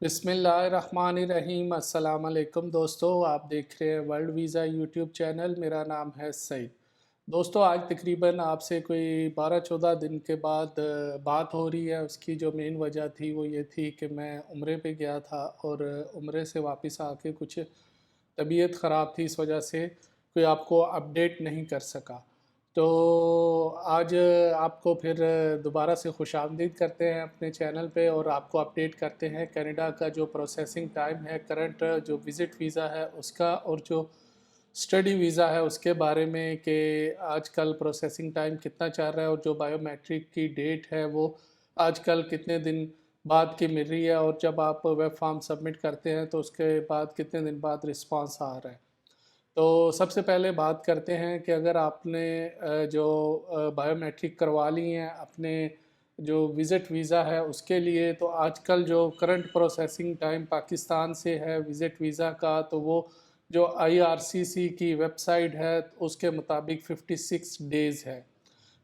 बिस्मिल्लाहिर्रहमानिर्रहीम। अस्सलाम वालेकुम दोस्तों, आप देख रहे हैं वर्ल्ड वीज़ा यूट्यूब चैनल। मेरा नाम है सईद। दोस्तों, आज तकरीबन आपसे कोई 12-14 दिन के बाद बात हो रही है। उसकी जो मेन वजह थी वो ये थी कि मैं उम्रे पे गया था और उम्रे से वापस आके कुछ तबीयत ख़राब थी, इस वजह से कोई आपको अपडेट नहीं कर सका। तो आज आपको फिर दोबारा से खुशामदीद करते हैं अपने चैनल पे और आपको अपडेट करते हैं कनाडा का जो प्रोसेसिंग टाइम है, करंट जो विज़िट वीज़ा है उसका, और जो स्टडी वीज़ा है उसके बारे में कि आजकल प्रोसेसिंग टाइम कितना चल रहा है और जो बायोमेट्रिक की डेट है वो आजकल कितने दिन बाद की मिल रही है, और जब आप वेब फॉर्म सबमिट करते हैं तो उसके बाद कितने दिन बाद रिस्पांस आ रहा है। तो सबसे पहले बात करते हैं कि अगर आपने जो बायोमेट्रिक करवा ली हैं अपने जो विज़िट वीज़ा है उसके लिए, तो आजकल जो करंट प्रोसेसिंग टाइम पाकिस्तान से है विज़िट वीज़ा का, तो वो जो आईआरसीसी की वेबसाइट है उसके मुताबिक 56 डेज़ है।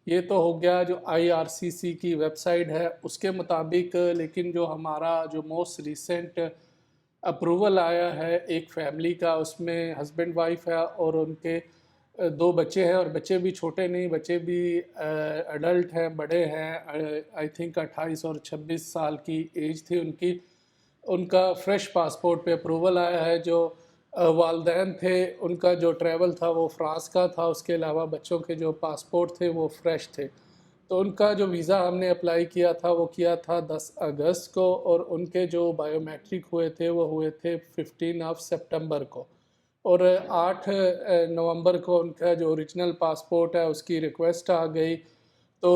ये तो हो गया जो आईआरसीसी की वेबसाइट है उसके मुताबिक। लेकिन जो हमारा जो मोस्ट रिसेंट अप्रूवल आया है एक फैमिली का, उसमें हस्बैंड वाइफ है और उनके दो बच्चे हैं, और बच्चे भी छोटे नहीं, बच्चे भी अडल्ट हैं, बड़े हैं। आई थिंक 28 और 26 साल की एज थी उनकी। उनका फ़्रेश पासपोर्ट पे अप्रूवल आया है। जो वालदैन थे उनका जो ट्रैवल था वो फ़्रांस का था, उसके अलावा बच्चों के जो पासपोर्ट थे वो फ़्रेश थे। तो उनका जो वीज़ा हमने अप्लाई किया था वो किया था 10 अगस्त को, और उनके जो बायोमेट्रिक हुए थे वो हुए थे 15 सितंबर को। और 8 नवंबर को उनका जो ओरिजिनल पासपोर्ट है उसकी रिक्वेस्ट आ गई। तो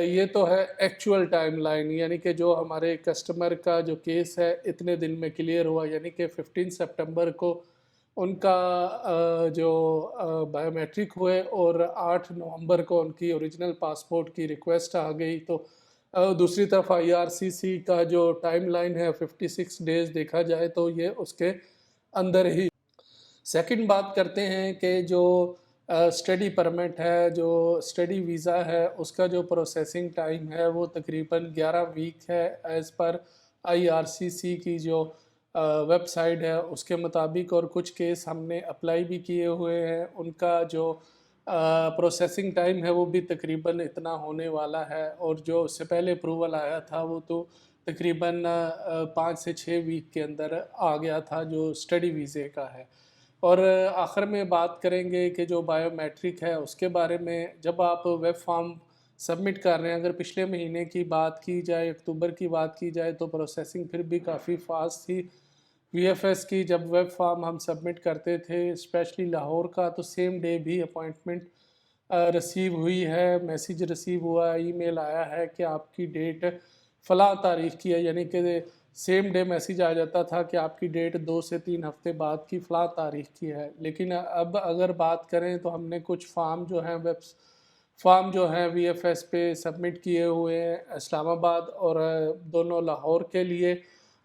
ये तो है एक्चुअल टाइमलाइन, यानी कि जो हमारे कस्टमर का जो केस है इतने दिन में क्लियर हुआ, यानी कि 15 सितंबर को उनका जो बायोमेट्रिक हुए और 8 नवंबर को उनकी ओरिजिनल पासपोर्ट की रिक्वेस्ट आ गई। तो दूसरी तरफ आईआरसीसी का जो टाइमलाइन है 56 डेज़ देखा जाए तो ये उसके अंदर ही। सेकंड बात करते हैं कि जो स्टडी परमिट है, जो स्टडी वीज़ा है, उसका जो प्रोसेसिंग टाइम है वो तकरीबन 11 वीक है एज़ पर आईआरसीसी की जो वेबसाइट है उसके मुताबिक। और कुछ केस हमने अप्लाई भी किए हुए हैं, उनका जो प्रोसेसिंग टाइम है वो भी तकरीबन इतना होने वाला है। और जो उससे पहले अप्रूवल आया था वो तो तकरीबन 5 से 6 वीक के अंदर आ गया था जो स्टडी वीज़े का है। और आखिर में बात करेंगे कि जो बायोमेट्रिक है उसके बारे में। जब आप वेब फॉर्म सबमिट कर रहे हैं, अगर पिछले महीने की बात की जाए, अक्टूबर की बात की जाए, तो प्रोसेसिंग फिर भी काफ़ी फास्ट थी। वीएफएस की जब वेब फॉर्म हम सबमिट करते थे स्पेशली लाहौर का, तो सेम डे भी अपॉइंटमेंट रिसीव हुई है, मैसेज रिसीव हुआ, ईमेल आया है कि आपकी डेट फ़लाँ तारीख़ की है, यानी कि सेम डे मैसेज आ जाता था कि आपकी डेट 2 से 3 हफ़्ते बाद की फ़लाँ तारीख़ की है। लेकिन अब अगर बात करें तो हमने कुछ फ़ार्म जो हैं वीएफएस पे सबमिट किए हुए हैं इस्लामाबाद और दोनों लाहौर के लिए।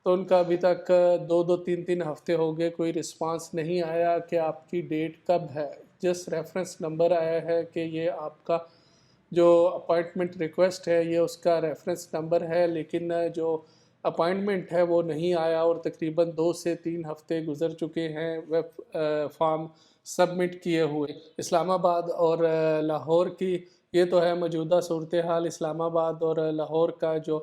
तो उनका अभी तक 2-2 3-3 हफ़्ते हो गए, कोई रिस्पांस नहीं आया कि आपकी डेट कब है। जस्ट रेफरेंस नंबर आया है कि ये आपका जो अपॉइंटमेंट रिक्वेस्ट है ये उसका रेफरेंस नंबर है, लेकिन जो अपॉइंटमेंट है वो नहीं आया, और तकरीबन 2 से 3 हफ़्ते गुज़र चुके हैं वेब फॉर्म सबमिट किए हुए। इस्लामाबाद और लाहौर की ये तो है मौजूदा सूरत हाल। इस्लामाबाद और लाहौर का जो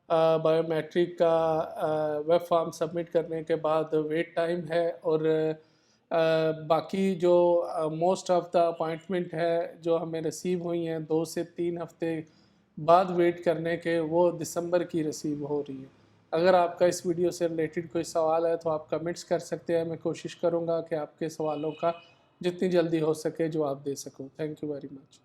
बायोमेट्रिक का वेब फॉर्म सबमिट करने के बाद वेट टाइम है, और बाकी जो मोस्ट ऑफ़ द अपॉइंटमेंट है जो हमें रिसीव हुई हैं 2 से 3 हफ़्ते बाद वेट करने के, वो दिसंबर की रिसीव हो रही है। अगर आपका इस वीडियो से रिलेटेड कोई सवाल है तो आप कमेंट्स कर सकते हैं। मैं कोशिश करूँगा कि आपके सवालों का जितनी जल्दी हो सके जवाब दे सकूँ। Thank you very much.